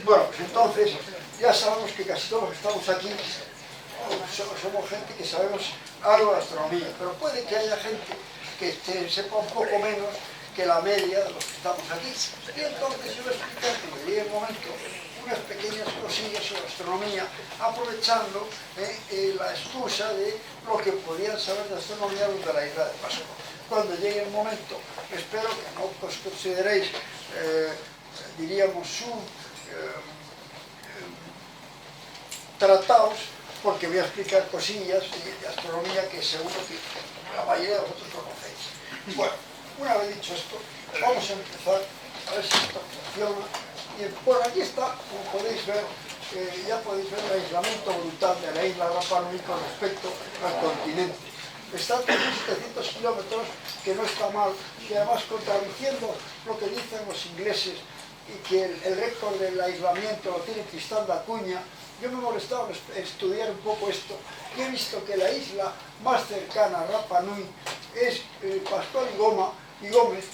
Bueno, pues entonces ya sabemos que casi todos los que estamos aquí somos gente que sabemos algo de astronomía, pero puede que haya gente que sepa un poco menos que la media de los que estamos aquí. Y entonces yo voy a explicar que me llegue el momento unas pequeñas cosillas sobre astronomía, aprovechando la excusa de lo que podían saber de astronomía los de la isla de Pascua. Cuando llegue el momento, espero que no os consideréis, diríamos, tratados, porque voy a explicar cosillas de astronomía que seguro que la mayoría de vosotros conocéis. Bueno, una vez dicho esto, vamos a empezar a ver si esto funciona. Y bueno, aquí está, como podéis ver, ya podéis ver el aislamiento brutal de la isla Rapa Nui con respecto al continente. Está a 3.700 kilómetros, que no está mal, y además contradiciendo lo que dicen los ingleses, y que el récord del aislamiento lo tiene Tristán da Cunha. Yo me he molestado en estudiar un poco esto, y he visto que la isla más cercana a Rapa Nui es Pascual y Gómez,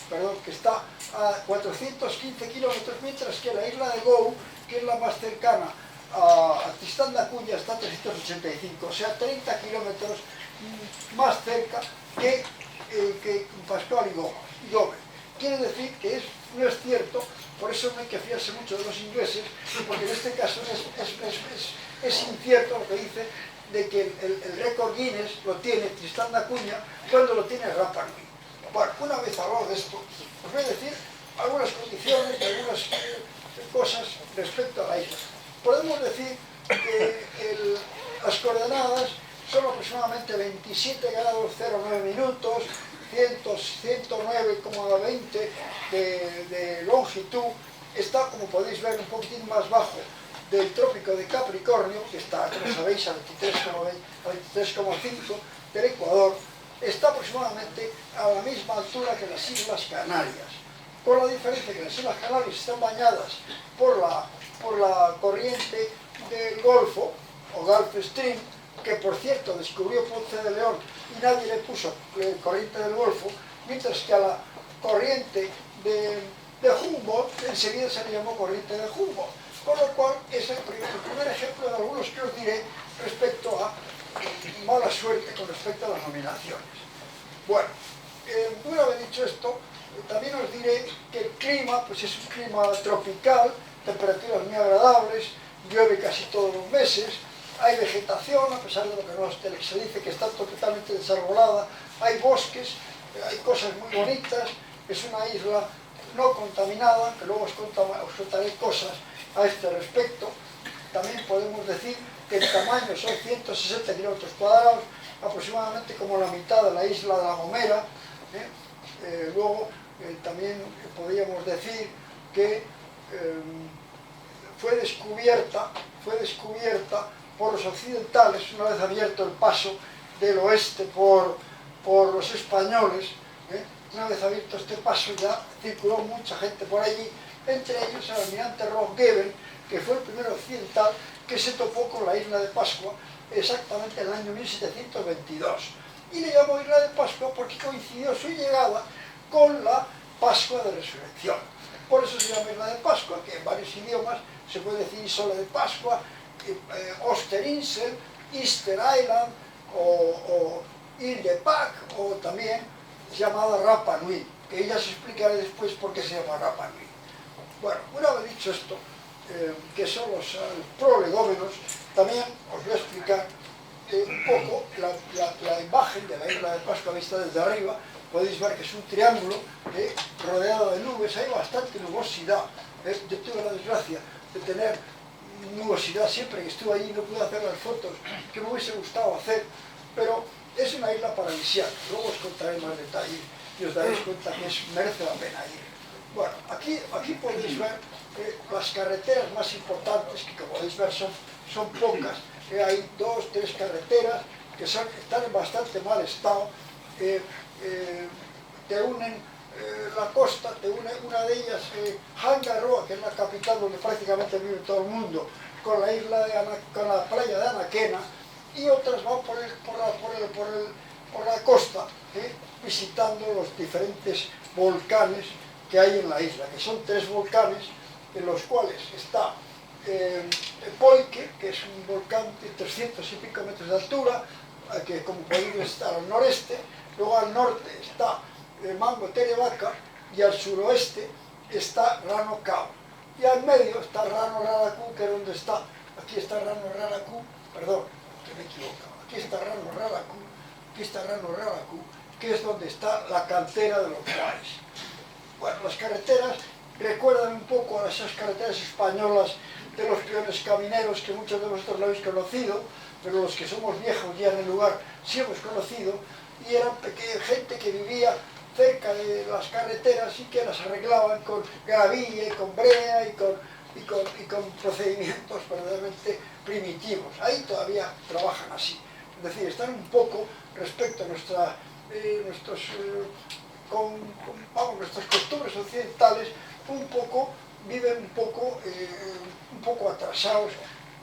que está a 415 kilómetros, mientras que la isla de Gou, que es la más cercana a Tristán da Cunha, está a 385, o sea, 30 kilómetros más cerca que Pascual y Gómez. Quiere decir que no es cierto, por eso no hay que fiarse mucho de los ingleses, porque en este caso es incierto lo que dice de que el récord Guinness lo tiene Tristán da Cunha cuando lo tiene Rapa Nui. Bueno, una vez hablado de esto, os voy a decir algunas condiciones y algunas cosas respecto a la isla. Podemos decir que las coordenadas son aproximadamente 27 grados 09 minutos, 109,20 de longitud. Está, como podéis ver, un poquitín más bajo del trópico de Capricornio, que está, como sabéis, a 23,5 del Ecuador. Está aproximadamente a la misma altura que las Islas Canarias, con la diferencia que las Islas Canarias están bañadas por la corriente del Golfo, o Gulf Stream, que por cierto descubrió Ponce de León y nadie le puso corriente del Golfo, mientras que a la corriente de Humboldt enseguida se le llamó corriente de Humboldt, con lo cual es el primer ejemplo de algunos que os diré respecto a mala suerte con respecto a las nominaciones. Bueno, una vez dicho esto, también os diré que el clima pues es un clima tropical, temperaturas muy agradables, llueve casi todos los meses, hay vegetación, a pesar de lo que se dice que está totalmente desarbolada, hay bosques, hay cosas muy bonitas, es una isla no contaminada, que luego os contaré cosas a este respecto. También podemos decir que el tamaño son 160 kilómetros cuadrados, aproximadamente como la mitad de la isla de La Gomera. Luego también podríamos decir que fue descubierta por los occidentales, una vez abierto el paso del oeste por los españoles. Una vez abierto este paso ya circuló mucha gente por allí, entre ellos el almirante Ross-Gebel, que fue el primer occidental que se topó con la isla de Pascua exactamente en el año 1722. Y le llamó Isla de Pascua porque coincidió su llegada con la Pascua de Resurrección. Por eso se llama Isla de Pascua, que en varios idiomas se puede decir Isla de Pascua, Osterinsel, Easter Island o Ile de Pâques, o también llamada Rapa Nui, que ya os explicaré después por qué se llama Rapa Nui. Bueno, una vez dicho esto, que son los prolegómenos, también os voy a explicar un poco la imagen de la isla de Pascua vista desde arriba. Podéis ver que es un triángulo rodeado de nubes, hay bastante nubosidad. Yo tuve la desgracia de tener nubosidad siempre que estuve allí, no pude hacer las fotos que me hubiese gustado hacer, pero es una isla paradisíaca. Luego os contaré más detalles y os daréis cuenta que merece la pena ir. Bueno, aquí podéis ver las carreteras más importantes, que como podéis ver son pocas. Hay 2 o 3 carreteras que están en bastante mal estado. Te unen la costa, te une una de ellas, Hangaroa, que es la capital donde prácticamente vive todo el mundo, con la playa de Anaquena, y otras van por la costa, visitando los diferentes volcanes que hay en la isla, que son 3 volcanes, en los cuales está Poike, que es un volcán de 300 y pico metros de altura, que como podéis ver está al noreste. Luego al norte está Mango Terevaca y al suroeste está Rano Cao. Y al medio está Rano Raraku, que es donde está, aquí está Rano Raraku, perdón, que me he equivocado, aquí está Rano Raraku, aquí está Rano Raraku, que es donde está la cantera de los Huays. Bueno, las carreteras recuerdan un poco a esas carreteras españolas de los peones camineros, que muchos de vosotros lo habéis conocido, pero los que somos viejos ya en el lugar sí hemos conocido, y eran gente que vivía cerca de las carreteras y que las arreglaban con gravilla y con brea y con procedimientos verdaderamente primitivos. Ahí todavía trabajan así. Es decir, están un poco respecto a nuestras costumbres occidentales, viven un poco atrasados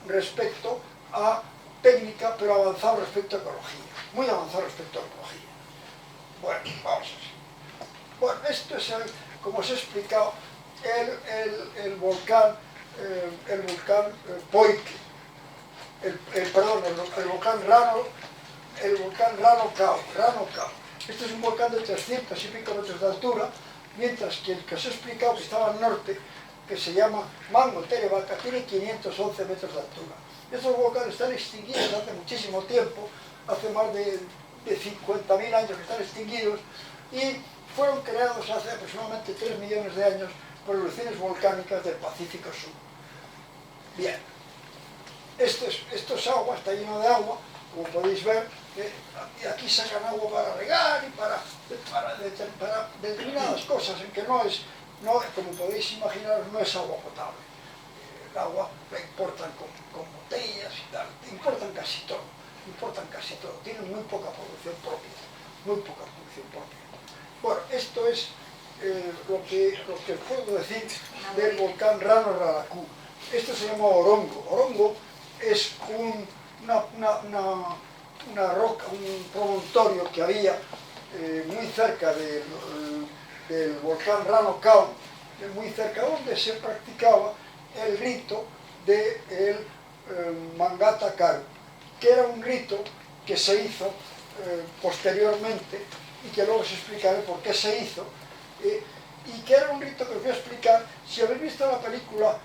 respecto a técnica, pero avanzados respecto a ecología. Muy avanzados respecto a ecología. Bueno, vamos a ver. Bueno, esto es, como os he explicado, el volcán Poike, el volcán Rano Cao. Este es un volcán de 300 y pico metros de altura, mientras que el que os he explicado, que estaba al norte, que se llama Mango Terevaca, tiene 511 metros de altura. Estos volcanes están extinguidos hace muchísimo tiempo, hace más de 50.000 años que están extinguidos, y fueron creados hace aproximadamente 3 millones de años por erupciones volcánicas del Pacífico Sur. Bien, esto es agua, está lleno de agua, como podéis ver, y aquí sacan agua para regar y para determinadas cosas, en que no, como podéis imaginar, no es agua potable. El agua la importan con botellas y tal, importan casi todo, tienen muy poca producción propia. Bueno, esto es lo que os puedo decir del volcán Rano Raraku. Esto se llama Orongo. Orongo es una roca, un promontorio que había muy cerca del volcán Rano Cao, muy cerca donde se practicaba el rito del Mangata Karu, que era un rito que se hizo posteriormente y que luego os explicaré por qué se hizo, y que era un rito que os voy a explicar. Si habéis visto la película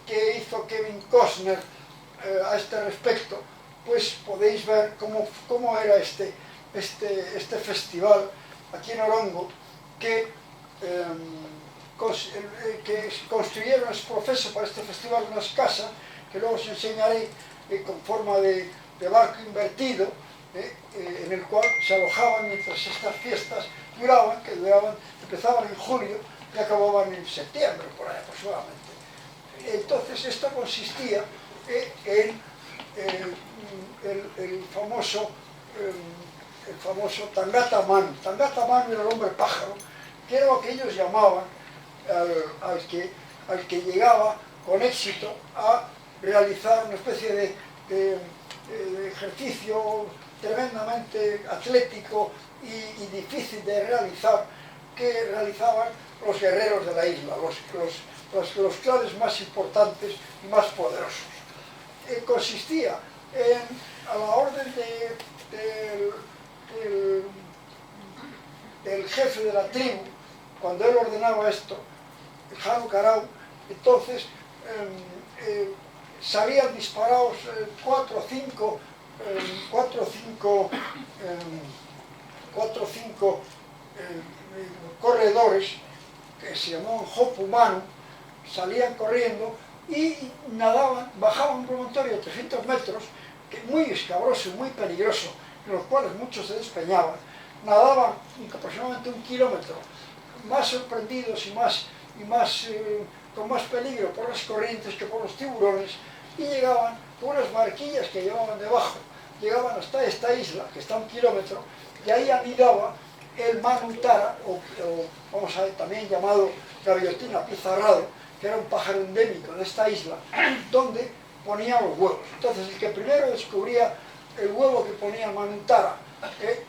que hizo Kevin Costner a este respecto, pues podéis ver cómo era este festival aquí en Orongo, que construyeron los profesos para este festival unas casas que luego os enseñaré, con forma de barco invertido, en el cual se alojaban mientras estas fiestas empezaban en julio y acababan en septiembre, por ahí aproximadamente. Entonces esto consistía en el famoso Tangata Manu. Tangata Manu era el hombre pájaro, que era lo que ellos llamaban al que llegaba con éxito a realizar una especie de ejercicio tremendamente atlético y difícil de realizar, que realizaban los guerreros de la isla, los clanes más importantes y más poderosos. Consistía a la orden del jefe de la tribu, cuando él ordenaba esto, el Jano Carau, entonces salían disparados 4 o 5 corredores, que se llamaban Hopu Manu, salían corriendo y nadaban, bajaban un promontorio de 300 metros, muy escabroso y muy peligroso, en los cuales muchos se despeñaban, nadaban aproximadamente 1 kilómetro, más sorprendidos y con más peligro por las corrientes que por los tiburones, y llegaban por unas barquillas que llevaban debajo, llegaban hasta esta isla, que está a 1 kilómetro, y ahí anidaba el Manutara, o vamos a ver, también llamado gaviotina pizarrado, que era un pájaro endémico de esta isla, donde ponía los huevos. Entonces el que primero descubría el huevo que ponía el Manutara,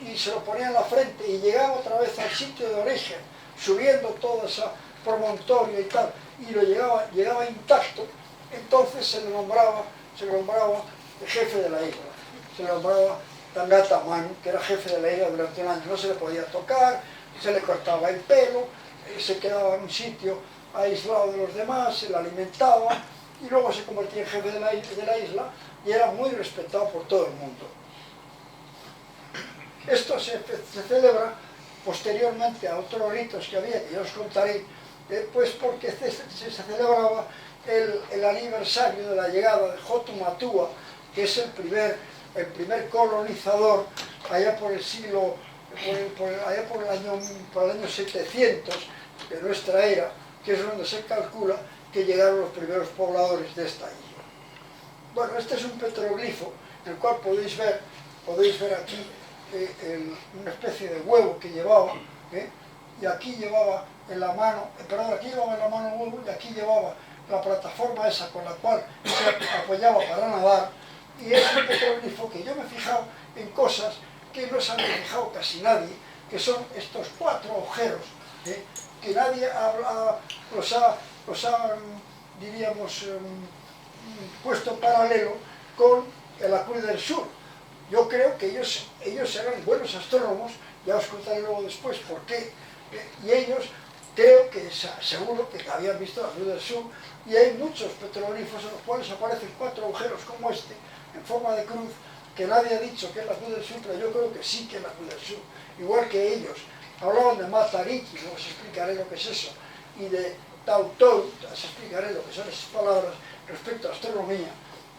y se lo ponía en la frente y llegaba otra vez al sitio de origen subiendo toda esa promontoria y tal, y lo llegaba intacto, entonces se le nombraba el jefe de la isla, se le nombraba Tangata Manu, que era jefe de la isla durante un año. No se le podía tocar, se le cortaba el pelo, se quedaba en un sitio aislado de los demás, se le alimentaba, y luego se convertía en jefe de la isla, y era muy respetado por todo el mundo. Esto se celebra posteriormente a otros ritos que había, que yo os contaré, pues porque se celebraba el aniversario de la llegada de Jotumatua, que es el primer colonizador, allá por el siglo, allá por el año 700 de nuestra era, que es donde se calcula que llegaron los primeros pobladores de esta isla. Bueno, este es un petroglifo, en el cual podéis ver aquí una especie de huevo que llevaba, y aquí llevaba en la mano, aquí llevaba en la mano un huevo, y aquí llevaba la plataforma esa con la cual se apoyaba para nadar, y es un petroglifo que yo me he fijado en cosas que no se han fijado casi nadie, que son estos 4 agujeros, que nadie los ha, diríamos, puesto en paralelo con la Cruz del Sur. Yo creo que ellos eran buenos astrónomos, ya os contaré luego después por qué, y ellos creo que seguro que habían visto la Cruz del Sur, y hay muchos petroglifos en los cuales aparecen 4 agujeros como este, en forma de cruz, que nadie ha dicho que es la Cruz del Sur, pero yo creo que sí que es la Cruz del Sur. Igual que ellos hablaban de Matariki, luego os explicaré lo que es eso, y de Tautou, os explicaré lo que son esas palabras respecto a astronomía.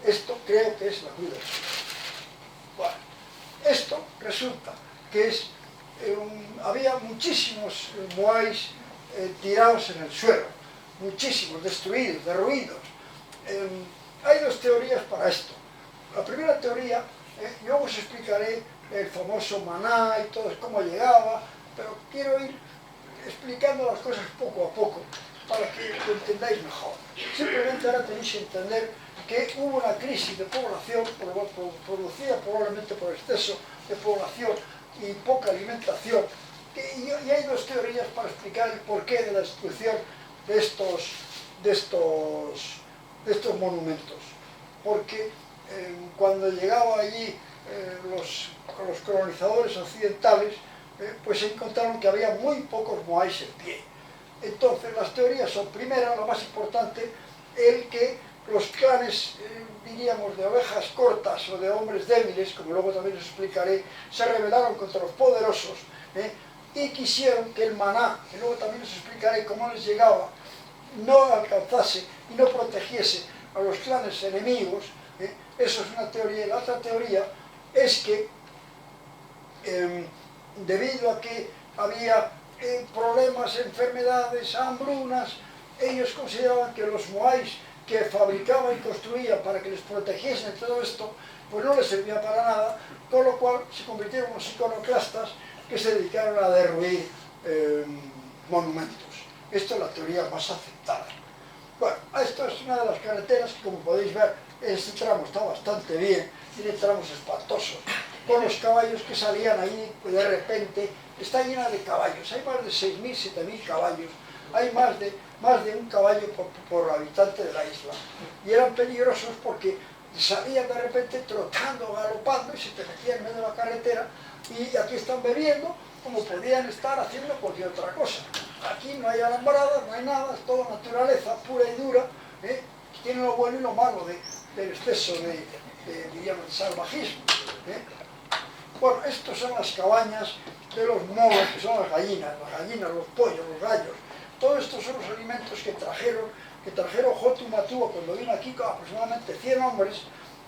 Esto creo que es la Cruz del Sur. Bueno, esto resulta que había muchísimos moais tirados en el suelo, muchísimos, destruidos, derruidos. Hay 2 teorías para esto. La primera teoría, yo os explicaré el famoso maná y todo, cómo llegaba, pero quiero ir explicando las cosas poco a poco para que lo entendáis mejor. Simplemente ahora tenéis que entender que hubo una crisis de población producida probablemente por exceso de población y poca alimentación, y hay 2 teorías para explicar el porqué de la destrucción de estos monumentos. Porque cuando llegaba allí los colonizadores occidentales, pues encontraron que había muy pocos moais en pie. Entonces las teorías son, primera, la más importante, el que los clanes, diríamos, de ovejas cortas o de hombres débiles, como luego también os explicaré, se rebelaron contra los poderosos, y quisieron que el maná, que luego también os explicaré cómo les llegaba, no alcanzase y no protegiese a los clanes enemigos. Eso es una teoría. Y la otra teoría es que debido a que había problemas, enfermedades, hambrunas, ellos consideraban que los moais que fabricaban y construían para que les protegiesen de todo esto, pues no les servía para nada, con lo cual se convirtieron en unos iconoclastas que se dedicaron a derruir monumentos. Esta es la teoría más aceptada. Bueno, esto es una de las carreteras que, como podéis ver, este tramo está bastante bien, tiene tramos espantosos, con los caballos que salían ahí, pues de repente, está llena de caballos, hay más de 6.000, 7.000 caballos, hay más de un caballo por habitante de la isla, y eran peligrosos porque salían de repente trotando, galopando, y se te metían en medio de la carretera, y aquí están bebiendo, como podían estar haciendo cualquier otra cosa. Aquí no hay alambradas, no hay nada, es todo naturaleza pura y dura, tiene lo bueno y lo malo del exceso diríamos, de salvajismo. Bueno, estos son las cabañas de los monos, que son las gallinas, los pollos, los gallos. Todos estos son los alimentos que trajeron Jotumatua cuando vino aquí, con aproximadamente 100 hombres,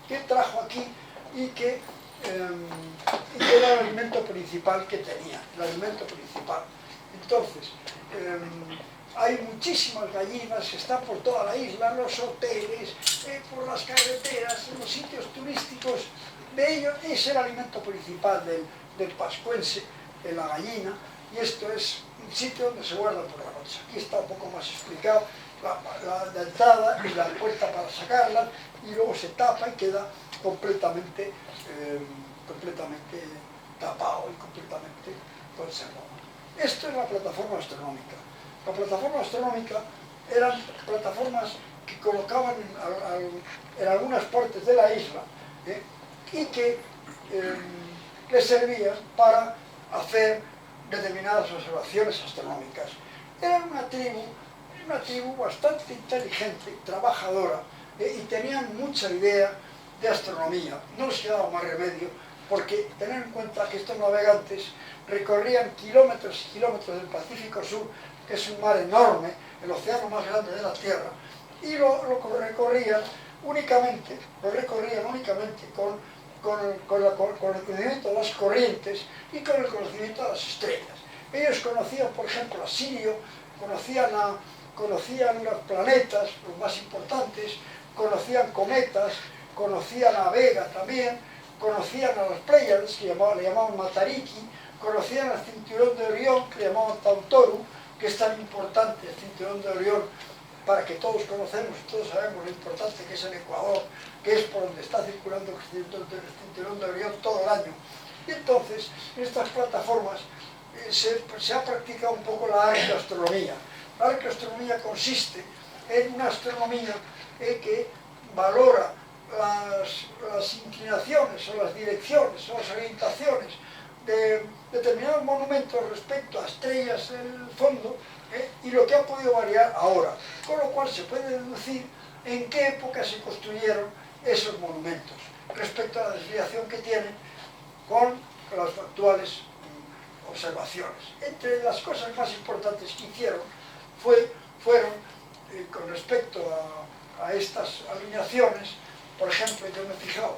que trajo aquí y que era el alimento principal que tenía, el alimento principal. Entonces, hay muchísimas gallinas que están por toda la isla, en los hoteles, por las carreteras, en los sitios turísticos. De ellos es el alimento principal del pascuense, de la gallina, y esto es un sitio donde se guarda por la noche. Aquí está un poco más explicado la entrada y la puerta para sacarla, y luego se tapa y queda completamente tapado y completamente conservado. Esto es la plataforma astronómica. La plataforma astronómica eran plataformas que colocaban en algunas partes de la isla y que les servían para hacer determinadas observaciones astronómicas. Eran una tribu bastante inteligente, trabajadora, y tenían mucha idea de astronomía. No les quedaba más remedio, porque tener en cuenta que estos navegantes recorrían kilómetros y kilómetros del Pacífico Sur, que es un mar enorme, el océano más grande de la Tierra, y lo recorrían únicamente con el conocimiento de las corrientes y con el conocimiento de las estrellas. Ellos conocían, por ejemplo, a Sirio, conocían los planetas, los más importantes, conocían cometas, conocían a Vega también, conocían a las Pléyades, que le llamaban Matariki, conocían al cinturón de Orión, que le llamaban Tautoro, que es tan importante el cinturón de Orión, para que todos conocemos y todos sabemos lo importante que es el Ecuador, que es por donde está circulando el cinturón de Orión todo el año. Y entonces, en estas plataformas se ha practicado un poco la arqueoastronomía. La arqueoastronomía consiste en una astronomía que valora las inclinaciones o las direcciones o las orientaciones de determinados monumentos respecto a estrellas en el fondo, y lo que ha podido variar ahora, con lo cual se puede deducir en qué época se construyeron esos monumentos respecto a la desviación que tienen con las actuales observaciones. Entre las cosas más importantes que hicieron fueron con respecto a estas alineaciones. Por ejemplo, yo me he fijado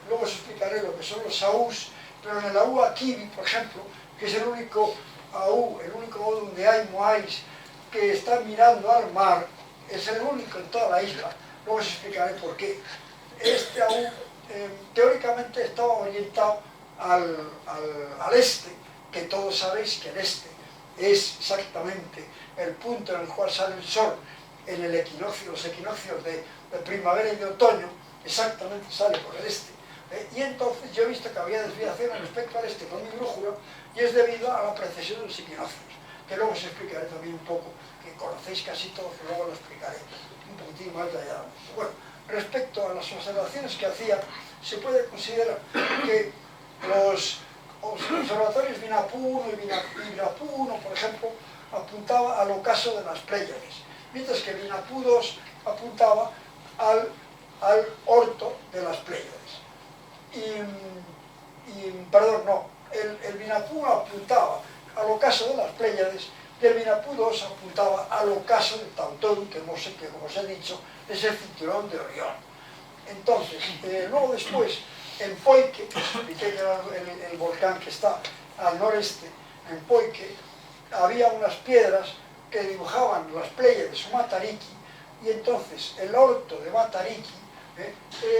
luego os explicaré lo que son los AUs, pero en el AU Akibi, por ejemplo, que es el único AU donde hay moais que está mirando al mar, es el único en toda la isla. Luego os explicaré por qué. Este AU teóricamente estaba orientado al este, que todos sabéis que el este es exactamente el punto en el cual sale el sol en los equinoccios de primavera y de otoño, exactamente sale por el este. Y entonces yo he visto que había desviaciones respecto al este con mi brújula, y es debido a la precesión de los equinoccios, que luego os explicaré también un poco, que conocéis casi todos, que luego lo explicaré un poquitín más detalladamente. Bueno, respecto a las observaciones que hacía, se puede considerar que los observatorios Vinapuno y Vinapuno, por ejemplo, apuntaba al ocaso de las Pléyades, mientras que Vinapu 2 apuntaba al orto de las Pléyades. El Vinapu apuntaba al ocaso de las Pléyades y el Vinapu 2 apuntaba al ocaso de Tautoro, que como os he dicho es el cinturón de Orión. Entonces, luego después, en Poike, que expliqué que era el volcán que está al noreste, en Poike, había unas piedras que dibujaban las Pléyades o Matariki, y entonces el orto de Matariki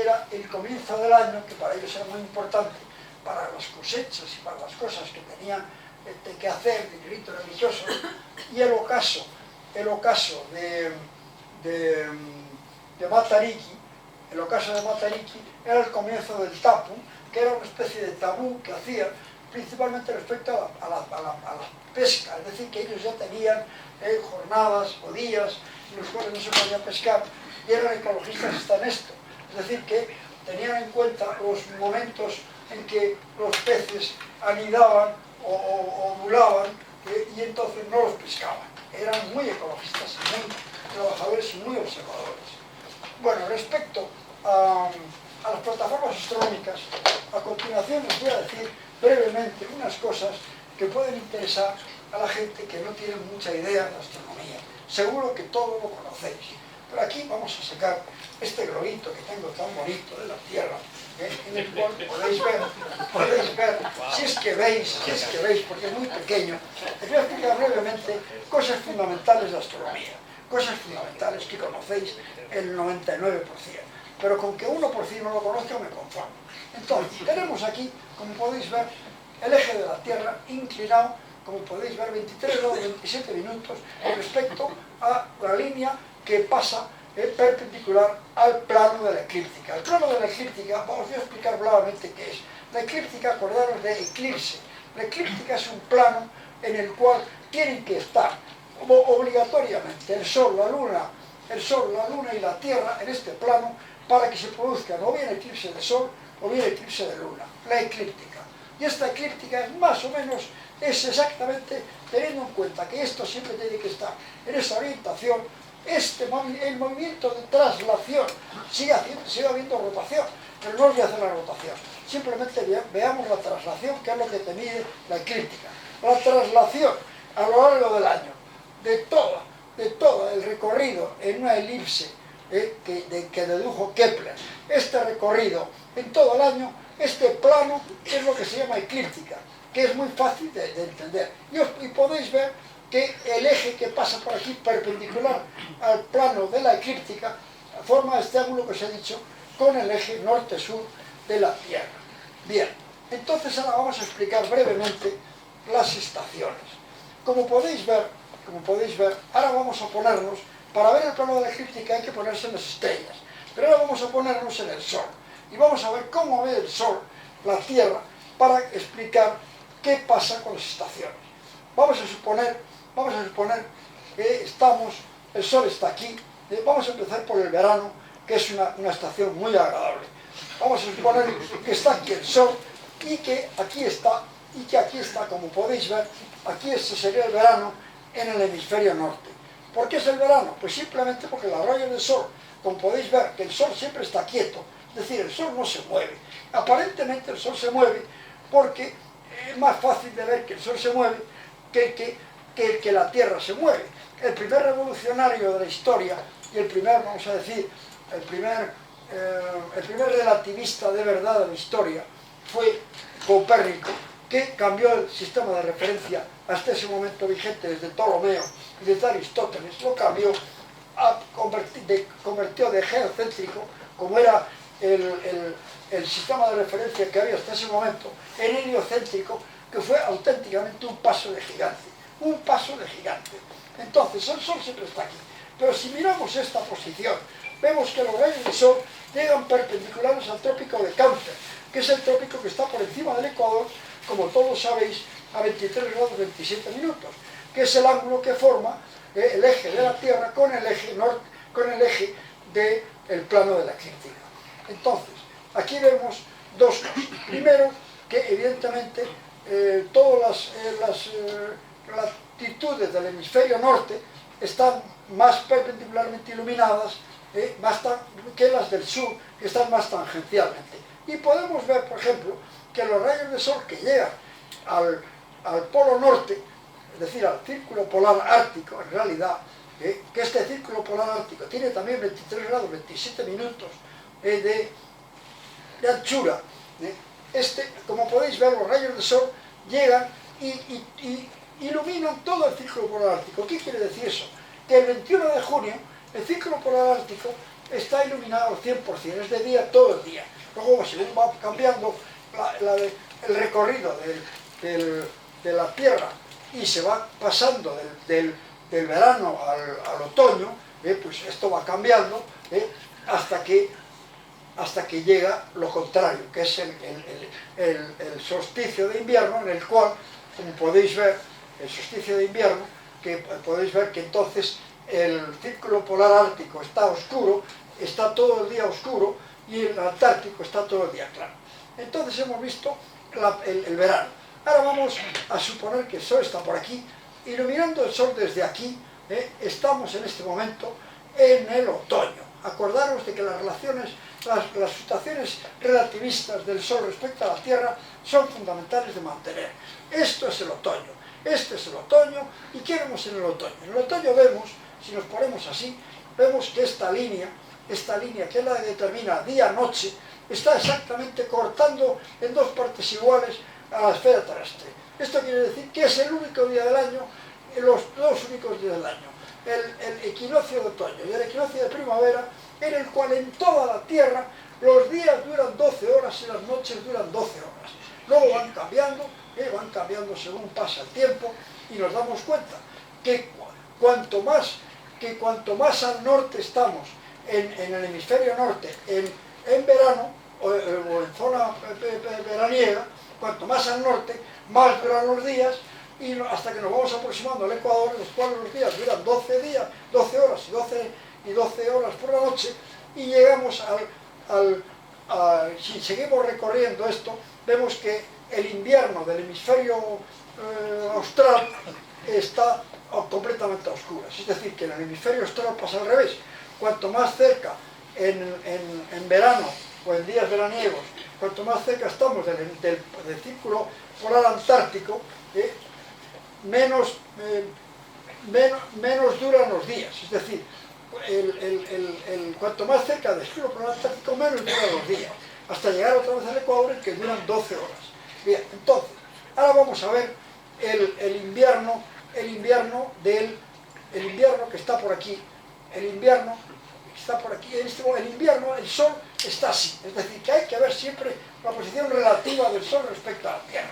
era el comienzo del año, que para ellos era muy importante, para las cosechas y para las cosas que tenían que hacer de rito religioso, y el ocaso de Matariki, era el comienzo del tapu, que era una especie de tabú que hacían principalmente respecto a la pesca, es decir, que ellos ya tenían jornadas o días en los cuales no se podía pescar, y eran ecologistas hasta en esto, es decir, que tenían en cuenta los momentos en que los peces anidaban o ovulaban, y entonces no los pescaban. Eran muy ecologistas, muy trabajadores y muy observadores. Bueno, respecto a las plataformas astronómicas, a continuación les voy a decir brevemente unas cosas que pueden interesar a la gente que no tiene mucha idea de astronomía. Seguro que todos lo conocéis, pero aquí vamos a sacar este globito que tengo tan bonito de la Tierra, en el cual podéis ver, si es que veis, porque es muy pequeño. Les voy a explicar brevemente cosas fundamentales de astronomía, cosas fundamentales que conocéis el 99%, pero con que 1% no lo conozca me conformo. Entonces, tenemos aquí, como podéis ver, el eje de la Tierra inclinado, como podéis ver, 23 grados 27 minutos respecto a la línea que pasa perpendicular al plano de la eclíptica. El plano de la eclíptica, os voy a explicar brevemente qué es. La eclíptica, acordaros de eclipse. La eclíptica es un plano en el cual tienen que estar obligatoriamente el Sol, la Luna y la Tierra en este plano para que se produzca o bien eclipse de Sol o bien eclipse de Luna, la eclíptica. Y esta eclíptica es más o menos, es exactamente teniendo en cuenta que esto siempre tiene que estar en esa orientación, el movimiento de traslación, sigue habiendo rotación, pero no os voy a hacer la rotación, simplemente veamos la traslación, que es lo que te mide la eclíptica. La traslación a lo largo del año de todo el recorrido en una elipse que dedujo Kepler, este recorrido en todo el año, este plano es lo que se llama eclíptica, que es muy fácil de entender. Y podéis ver que el eje que pasa por aquí perpendicular al plano de la eclíptica forma este ángulo que os he dicho con el eje norte-sur de la Tierra. Bien, entonces ahora vamos a explicar brevemente las estaciones. Como podéis ver, ahora vamos a ponernos, para ver el plano de la eclíptica hay que ponerse en las estrellas, pero ahora vamos a ponernos en el Sol y vamos a ver cómo ve el Sol la Tierra para explicar qué pasa con las estaciones. Vamos a suponer que el Sol está aquí, vamos a empezar por el verano, que es una estación muy agradable. Vamos a suponer que está aquí el Sol y que aquí está, como podéis ver, aquí este sería el verano en el hemisferio norte. ¿Por qué es el verano? Pues simplemente porque los rayos del Sol, como podéis ver, que el Sol siempre está quieto, es decir, el Sol no se mueve. Aparentemente el Sol se mueve porque es más fácil de ver que el Sol se mueve que la Tierra se mueve. El primer revolucionario de la historia y el primer, vamos a decir, el primer relativista de verdad de la historia fue Copérnico, que cambió el sistema de referencia hasta ese momento vigente desde Ptolomeo y desde Aristóteles, lo cambió, convirtió de geocéntrico, como era el sistema de referencia que había hasta ese momento, en heliocéntrico, que fue auténticamente un paso de gigante. Un paso de gigante. Entonces, el Sol siempre está aquí. Pero si miramos esta posición, vemos que los rayos del Sol llegan perpendiculares al trópico de Cáncer, que es el trópico que está por encima del Ecuador, como todos sabéis, a 23 grados 27 minutos, que es el ángulo que forma el eje de la Tierra con el eje del plano de la eclíptica. Entonces, aquí vemos dos cosas. Primero, que evidentemente todas las latitudes del hemisferio norte están más perpendicularmente iluminadas que las del sur, que están más tangencialmente. Y podemos ver, por ejemplo, que los rayos de Sol que llegan al polo norte, es decir, al círculo polar ártico, en realidad, que este círculo polar ártico tiene también 23 grados 27 minutos de anchura. Como podéis ver, los rayos de Sol llegan y iluminan todo el círculo polar ártico. ¿Qué quiere decir eso? Que el 21 de junio el círculo polar ártico está iluminado al 100%, es de día todo el día. Luego, según va cambiando el recorrido de la Tierra y se va pasando del verano al otoño, pues esto va cambiando hasta que llega lo contrario, que es el solsticio de invierno, en el cual, como podéis ver, el solsticio de invierno, que podéis ver que entonces el círculo polar ártico está oscuro, está todo el día oscuro, y el Antártico está todo el día claro. Entonces hemos visto el verano. Ahora vamos a suponer que el Sol está por aquí, iluminando el Sol desde aquí, estamos en este momento en el otoño. Acordaros de que las situaciones relativistas del Sol respecto a la Tierra son fundamentales de mantener. Esto es el otoño, este es el otoño, ¿y qué vemos en el otoño? En el otoño vemos, si nos ponemos así, vemos que esta línea que es la que determina día-noche, está exactamente cortando en dos partes iguales a la esfera terrestre. Esto quiere decir que es el único día del año, los dos únicos días del año, el equinoccio de otoño y el equinoccio de primavera, en el cual en toda la Tierra los días duran 12 horas y las noches duran 12 horas. Luego van cambiando según pasa el tiempo, y nos damos cuenta que cuanto más al norte estamos, en el hemisferio norte, en verano o en zona veraniega, cuanto más al norte, más duran los días, y hasta que nos vamos aproximando al Ecuador, en los cuales los días duran 12 días, 12 horas y 12 horas por la noche, y llegamos si seguimos recorriendo esto, vemos que el invierno del hemisferio austral está completamente a oscuras. Es decir, que en el hemisferio austral pasa al revés. Cuanto más cerca en verano o en días veraniegos, cuanto más cerca estamos del círculo polar antártico, menos duran los días. Es decir, cuanto más cerca del círculo polar antártico, menos duran los días, hasta llegar otra vez al Ecuador, en que duran 12 horas. Bien, entonces, ahora vamos a ver el invierno que está por aquí. El invierno está por aquí. El invierno, el Sol está así. Es decir, que hay que ver siempre la posición relativa del Sol respecto a la Tierra.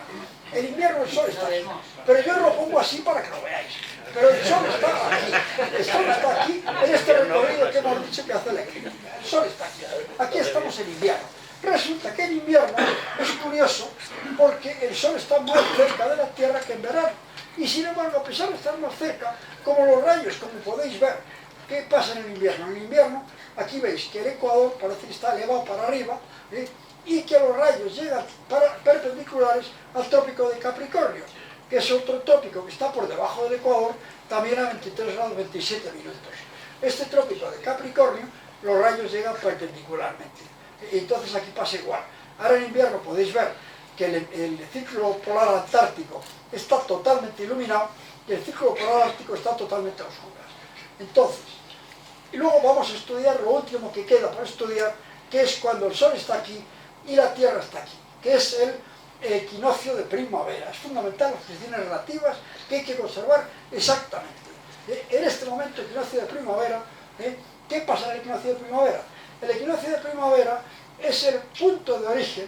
El invierno, el Sol está aquí. Pero yo lo pongo así para que lo veáis. Pero el Sol está aquí. El Sol está aquí, en este recorrido que hemos dicho que hace el eclipse. El Sol está aquí. Aquí estamos en invierno. Resulta que en invierno es curioso porque el Sol está más cerca de la Tierra que en verano. Y sin embargo, a pesar de estar más cerca, como los rayos, como podéis ver, ¿qué pasa en el invierno? En el invierno, aquí veis que el Ecuador parece que está elevado para arriba, y que los rayos llegan perpendiculares al trópico de Capricornio, que es otro trópico que está por debajo del Ecuador, también a 23 grados 27 minutos. Este trópico de Capricornio, los rayos llegan perpendicularmente. Y entonces aquí pasa igual. Ahora en invierno podéis ver que el círculo polar antártico está totalmente iluminado y el círculo polar ártico está totalmente a oscuras. Entonces, y luego vamos a estudiar lo último que queda para estudiar, que es cuando el Sol está aquí y la Tierra está aquí, que es el equinoccio de primavera. Es fundamental las posiciones relativas que hay que conservar exactamente. En este momento, equinoccio de primavera, ¿qué pasa en el equinoccio de primavera? El equinoccio de primavera es el punto de origen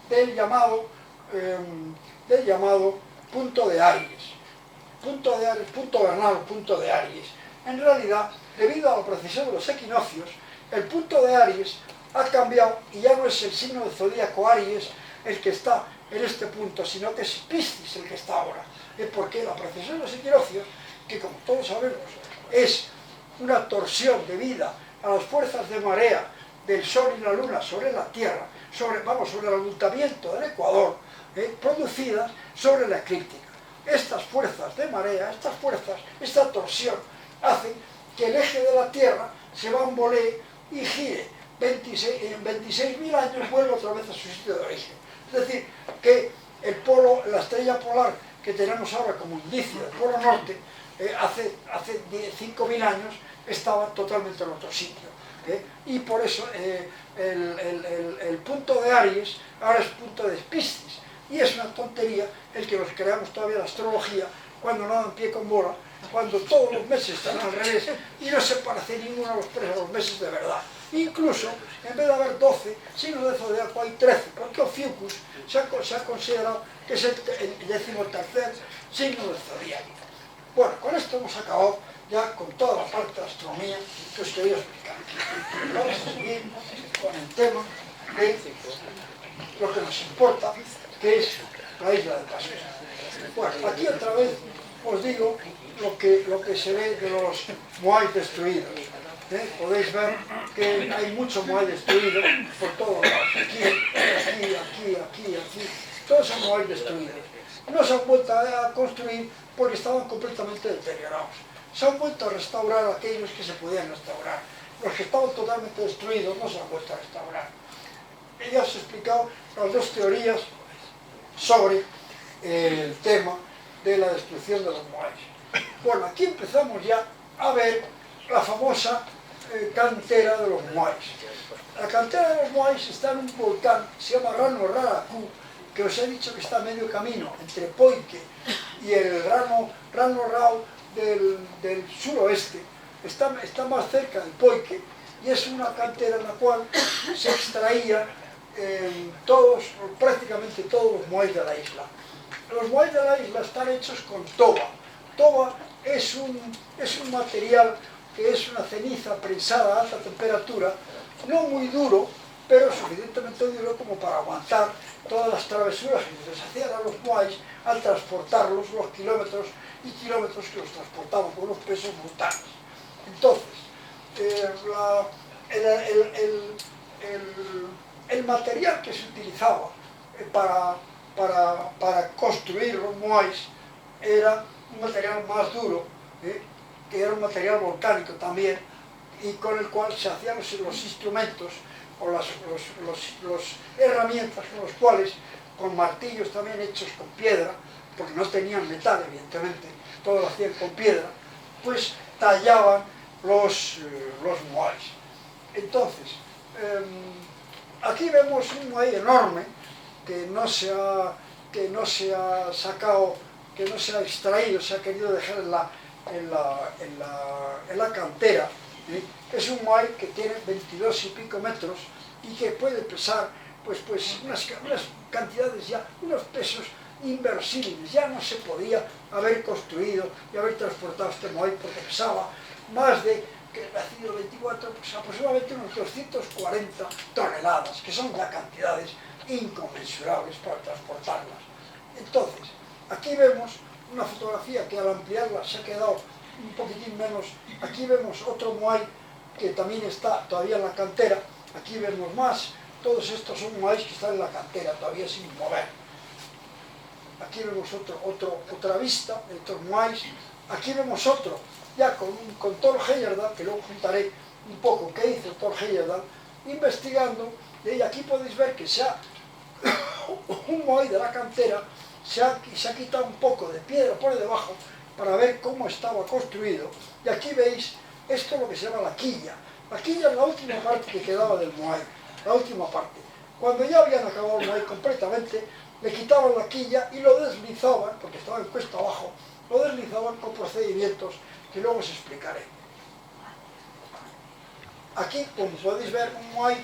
del llamado punto de Aries. Punto de Aries, punto vernal, punto de Aries. En realidad, debido a la precesión de los equinoccios, el punto de Aries ha cambiado y ya no es el signo del zodíaco Aries el que está en este punto, sino que es Piscis el que está ahora. Porque la precesión de los equinoccios, que como todos sabemos, es una torsión debida a las fuerzas de marea del Sol y la Luna sobre la Tierra, sobre el agotamiento del Ecuador, producidas sobre la eclíptica. Estas fuerzas de marea, esta torsión, hacen que el eje de la Tierra se bambolee y gire. En 26.000 años vuelve otra vez a su sitio de origen. Es decir, que la estrella polar que tenemos ahora como indicio del Polo Norte, hace 5.000 años estaba totalmente en otro sitio. Y por eso el punto de Aries ahora es punto de Piscis. Y es una tontería el que nos creamos todavía la astrología cuando no dan pie con bola, cuando todos los meses están al revés y no se parece ninguno a los meses de verdad. Incluso, en vez de haber 12 signos de zodiaco, hay 13, porque Ophiuchus se ha considerado que es el 13º signo del zodiaco. Bueno, con esto hemos acabado ya con toda la parte de astronomía que os quería explicar. Vamos a seguir con el tema de lo que nos importa, que es la isla de Pascua. Bueno, aquí otra vez os digo lo que se ve de los Moais destruidos. Podéis ver que hay mucho Moai destruido por todos lados. Aquí. Todos son Moai destruidos. No se han vuelto a construir porque estaban completamente deteriorados. Se han vuelto a restaurar aquellos que se podían restaurar. Los que estaban totalmente destruidos no se han vuelto a restaurar. Ya os he explicado las dos teorías sobre el tema de la destrucción de los Moais. Bueno, aquí empezamos ya a ver la famosa cantera de los Moais. La cantera de los Moais está en un volcán, se llama Rano Raraku, que os he dicho que está a medio camino entre Poike y el Rano Rao del suroeste. Está más cerca de Poike y es una cantera en la cual se extraía prácticamente todos los Moais de la isla. Los Moais de la isla están hechos con toba. Toba es un material que es una ceniza prensada a alta temperatura, no muy duro, pero suficientemente duro como para aguantar todas las travesuras que les hacían a los moais al transportarlos los kilómetros y kilómetros que los transportaban con unos pesos brutales. Entonces, el material que se utilizaba para construir los moais era un material más duro, que era un material volcánico también, y con el cual se hacían los instrumentos o las herramientas con los cuales, con martillos también hechos con piedra, porque no tenían metal evidentemente, todo lo hacían con piedra, pues tallaban los moais. Entonces, aquí vemos un moai enorme que no se ha sacado, que no se ha extraído, se ha querido dejar en la cantera. Es un moai que tiene 22 y pico metros y que puede pesar pues unas cantidades ya, unos pesos inversibles. Ya no se podía haber construido y haber transportado este moai porque pesaba más de, que el nacido 24, pues aproximadamente unos 240 toneladas, que son ya cantidades inconmensurables para transportarlas. Entonces, aquí vemos una fotografía que al ampliarla se ha quedado un poquitín menos. Aquí vemos otro moai que también está todavía en la cantera. Aquí vemos más. Todos estos son moais que están en la cantera todavía sin mover. Aquí vemos otra vista de estos moais. Aquí vemos otro, ya con Thor Heyerdahl, que luego juntaré un poco qué hizo Thor Heyerdahl, investigando. Y aquí podéis ver que un moai de la cantera se ha quitado un poco de piedra por debajo para ver cómo estaba construido. Y aquí veis, esto es lo que se llama la quilla. La quilla es la última parte que quedaba del moai, la última parte. Cuando ya habían acabado el moai completamente, le quitaban la quilla y lo deslizaban, porque estaba en cuesta abajo, lo deslizaban con procedimientos que luego os explicaré. Aquí, como podéis ver, un moai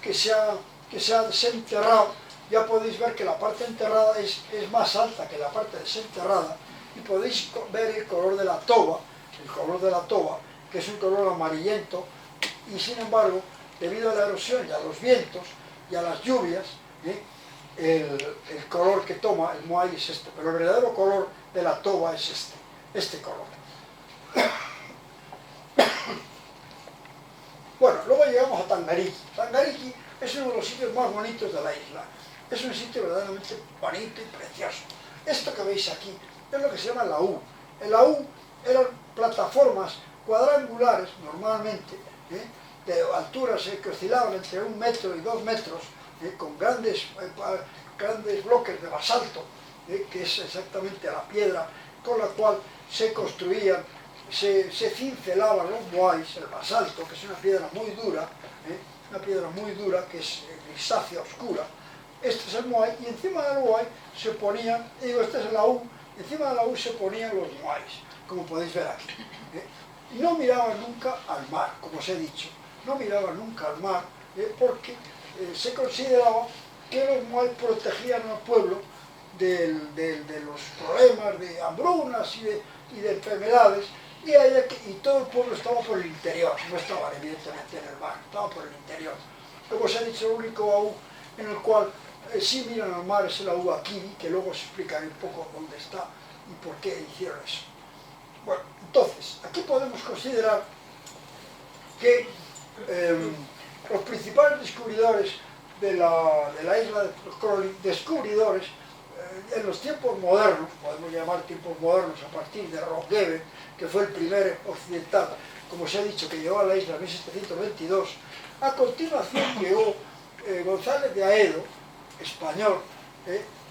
que se ha desenterrado. Ya podéis ver que la parte enterrada es más alta que la parte desenterrada, y podéis ver el color de la toba, que es un color amarillento, y sin embargo, debido a la erosión y a los vientos y a las lluvias, el color que toma el moai es este, pero el verdadero color de la toba es este color. Bueno, luego llegamos a Tangariki. Tangariki es uno de los sitios más bonitos de la isla. Es un sitio verdaderamente bonito y precioso. Esto que veis aquí es lo que se llama la U. En la U eran plataformas cuadrangulares, normalmente, de alturas que oscilaban entre 1 metro y 2 metros, con grandes bloques de basalto, que es exactamente la piedra con la cual se construían, se cincelaban los moais, el basalto, que es una piedra muy dura, que es grisácea oscura. Este es el moai, y encima del moai se ponían, este es la U, encima de la U se ponían los moais, como podéis ver aquí. Y no miraban nunca al mar, como os he dicho, no miraban nunca al mar, porque se consideraba que los moais protegían al pueblo de los problemas de hambrunas y de enfermedades, y todo el pueblo estaba por el interior, no estaba evidentemente en el mar, estaba por el interior. Como os he dicho, el único AU en el cual sí miran al mar es el AU aquí, que luego os explicaré un poco dónde está y por qué hicieron eso. Bueno, entonces, aquí podemos considerar que los principales descubridores de la isla, los descubridores, en los tiempos modernos, podemos llamar tiempos modernos a partir de Rockgeben, que fue el primer occidental, como se ha dicho, que llegó a la isla en 1722. A continuación llegó González de Aedo, español,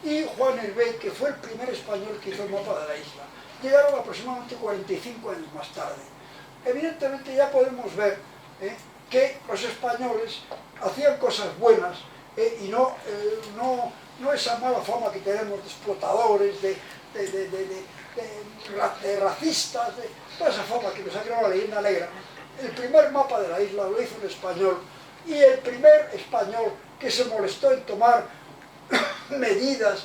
y Juan Hervé, que fue el primer español que hizo el mapa de la isla. Llegaron aproximadamente 45 años más tarde. Evidentemente ya podemos ver que los españoles hacían cosas buenas, y no esa mala fama que tenemos de explotadores, de racistas, toda esa fama que nos ha creado la leyenda negra. El primer mapa de la isla lo hizo un español, y el primer español que se molestó en tomar medidas,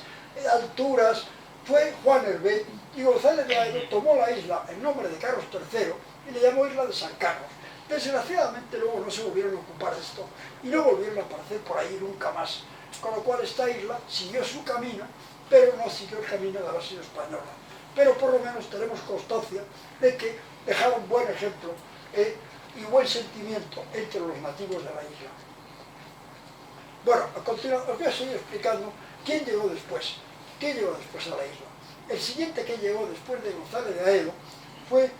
alturas, fue Juan Hervé, y González de Aedo tomó la isla en nombre de Carlos III y le llamó Isla de San Carlos. Desgraciadamente luego no se volvieron a ocupar de esto y no volvieron a aparecer por ahí nunca más. Con lo cual esta isla siguió su camino, pero no siguió el camino de la invasión española. Pero por lo menos tenemos constancia de que dejaron buen ejemplo y buen sentimiento entre los nativos de la isla. Bueno, a continuación os voy a seguir explicando quién llegó después. ¿Qué llegó después a la isla? El siguiente que llegó después de González de Aedo fue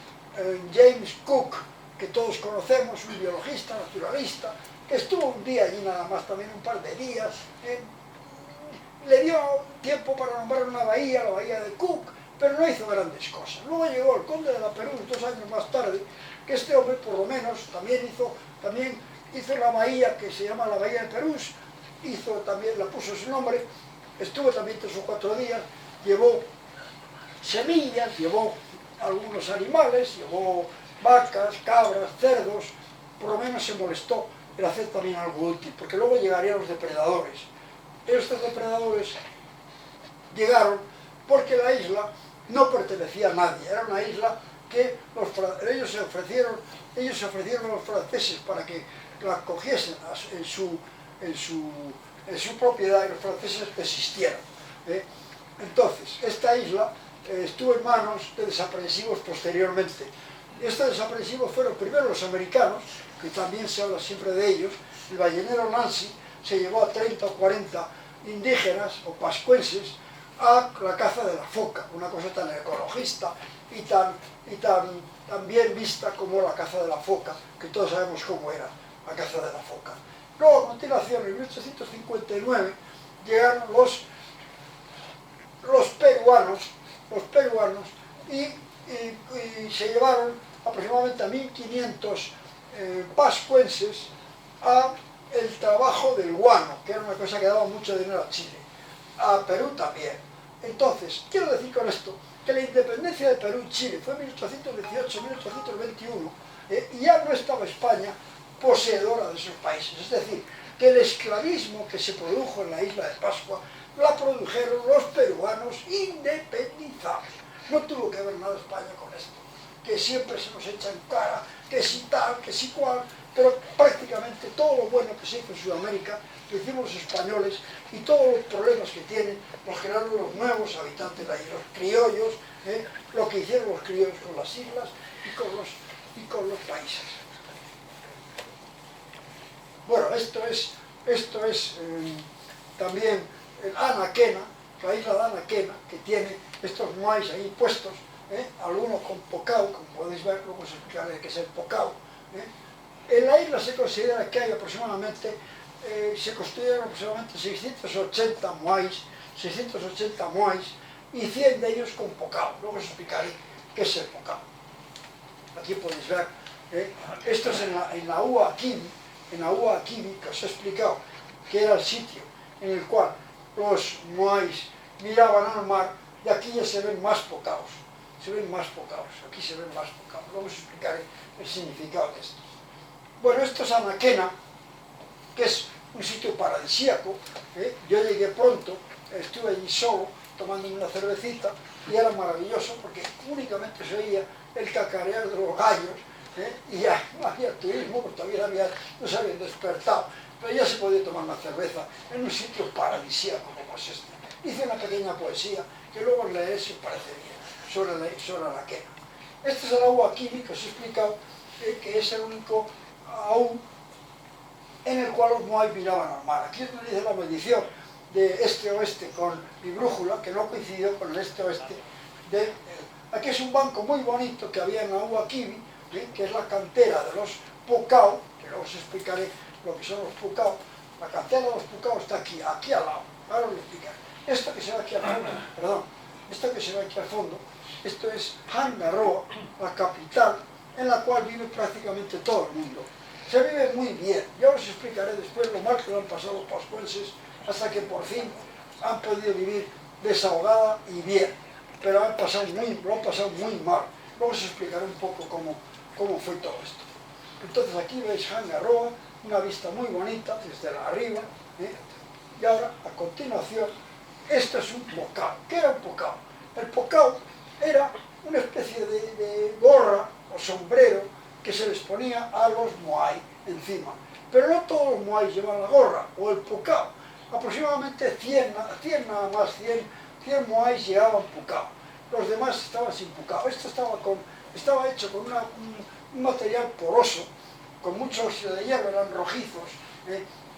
James Cook, que todos conocemos, un biologista, naturalista, que estuvo un día allí nada más, también un par de días. Le dio tiempo para nombrar una bahía, la bahía de Cook, pero no hizo grandes cosas. Luego llegó el conde de la Perú 2 años más tarde, que este hombre por lo menos también hizo una bahía que se llama la bahía de Perú, la puso su nombre, estuvo también 3 o 4 días, llevó semillas, llevó algunos animales, llevó vacas, cabras, cerdos, por lo menos se molestó en hacer también algo útil, porque luego llegarían los depredadores. Estos depredadores llegaron porque la isla no pertenecía a nadie, era una isla que ellos se ofrecieron a los franceses para que la cogiesen en su propiedad y los franceses desistieron. Entonces, esta isla estuvo en manos de desaprensivos posteriormente. Estos desaprensivos fueron primero los americanos, que también se habla siempre de ellos. El ballenero Nancy se llevó a 30 o 40 indígenas o pascuenses a la caza de la foca, una cosa tan ecologista y tan bien vista como la caza de la foca, que todos sabemos cómo era la caza de la foca. Luego, a continuación, en 1859, llegaron los peruanos y se llevaron aproximadamente a 1500 pascuenses a el trabajo del guano, que era una cosa que daba mucho dinero a Chile, a Perú también. Entonces, quiero decir con esto que la independencia de Perú y Chile fue en 1818-1821 y ya no estaba España poseedora de esos países. Es decir, que el esclavismo que se produjo en la isla de Pascua la produjeron los peruanos independizados. No tuvo que ver nada España con esto, que siempre se nos echa en cara, que si tal, que si cual, pero prácticamente todo lo bueno que se hizo en Sudamérica lo hicimos los españoles y todos los problemas que tienen los generaron los nuevos habitantes de ahí, los criollos, lo que hicieron los criollos con las islas y con los países. Bueno, esto es también el Anaquena, la isla de Anaquena, que tiene estos moais ahí puestos, algunos con pocao, como podéis ver, luego se explicaré qué es el pocao. En la isla se considera que hay aproximadamente, se construyeron aproximadamente 680 moais y 100 de ellos con pocao. Luego os explicaré qué es el pocao. Aquí podéis ver, esto es en la Ua Kibi, que os he explicado, que era el sitio en el cual los moais miraban al mar, y aquí ya se ven más pocaos. Aquí se ven más pocaos. Luego os explicaré el significado de esto. Bueno, esto es Anaquena, que es un sitio paradisíaco. Yo llegué pronto, estuve allí solo, tomando una cervecita, y era maravilloso porque únicamente se oía el cacarear de los gallos, y ya no había turismo, porque todavía no se habían despertado, pero ya se podía tomar una cerveza en un sitio paradisíaco como es este. Hice una pequeña poesía que luego os leeré si os parece bien, sobre Anaquena. Este es el agua Kibi que os he explicado, que es el único aún en el cual los moais miraban al mar. Aquí es donde dice la medición de este-oeste con mi brújula, que no coincidió con el este-oeste. Aquí es un banco muy bonito que había en la Ua Kibi, que es la cantera de los pocao, que luego os explicaré lo que son los pocao. La cantera de los pocao está aquí al lado. Ahora os lo explicaré. Esto que se ve aquí al fondo, esto es Hangaroa, la capital, en la cual vive prácticamente todo el mundo. Se vive muy bien. Ya os explicaré después lo mal que lo han pasado los pascuenses hasta que por fin han podido vivir desahogada y bien. Pero lo han pasado muy mal. Luego os explicaré un poco cómo fue todo esto. Entonces aquí veis Hangaroa, una vista muy bonita desde arriba. Y ahora, a continuación, esto es un pocao. ¿Qué era un pocao? El pocao era una especie de gorra o sombrero que se les ponía a los moai encima. Pero no todos los moais llevan la gorra o el pucao. Aproximadamente 100 nada más, 100 moais llevaban pucao. Los demás estaban sin pucao. Esto estaba hecho con un material poroso, con mucho óxido de hierro, eran rojizos,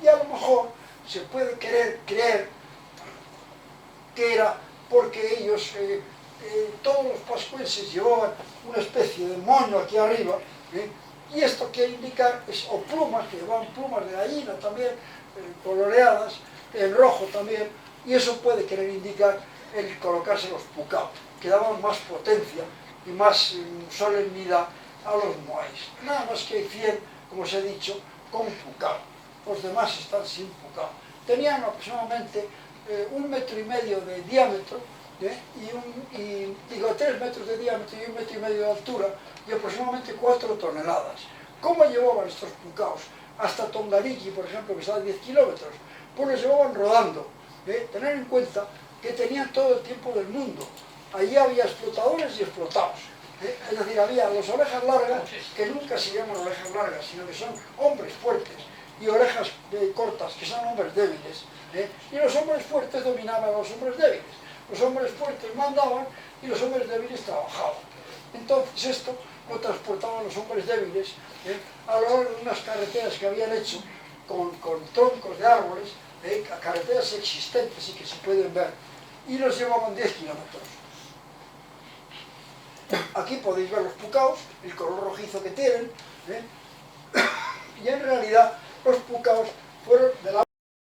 y a lo mejor se puede creer que era porque ellos, todos los pascuenses llevaban una especie de moño aquí arriba, y esto quiere indicar, o plumas, que llevaban plumas de gallina también, coloreadas, en rojo también, y eso puede querer indicar el colocarse los pucao, que daban más potencia y más solemnidad a los moais. Nada más que hay 100, como os he dicho, con pucao. Los demás están sin pucao. Tenían aproximadamente 1,5 metros de diámetro, y 3 metros de diámetro y 1,5 metros de altura, y aproximadamente 4 toneladas. ¿Cómo llevaban estos pucaos? Hasta Tongariki, por ejemplo, que está a 10 kilómetros, pues los llevaban rodando. Tener en cuenta que tenían todo el tiempo del mundo. Allí había explotadores y explotados. Es decir, había las orejas largas, que nunca se llaman orejas largas, sino que son hombres fuertes, y orejas cortas, que son hombres débiles. Y los hombres fuertes dominaban a los hombres débiles. Los hombres fuertes mandaban y los hombres débiles trabajaban. Entonces esto lo transportaban los hombres débiles a lo largo de unas carreteras que habían hecho con troncos de árboles, carreteras existentes y que se pueden ver, y los llevaban 10 kilómetros. Aquí podéis ver los pucaos, el color rojizo que tienen, y en realidad los pucaos fueron de la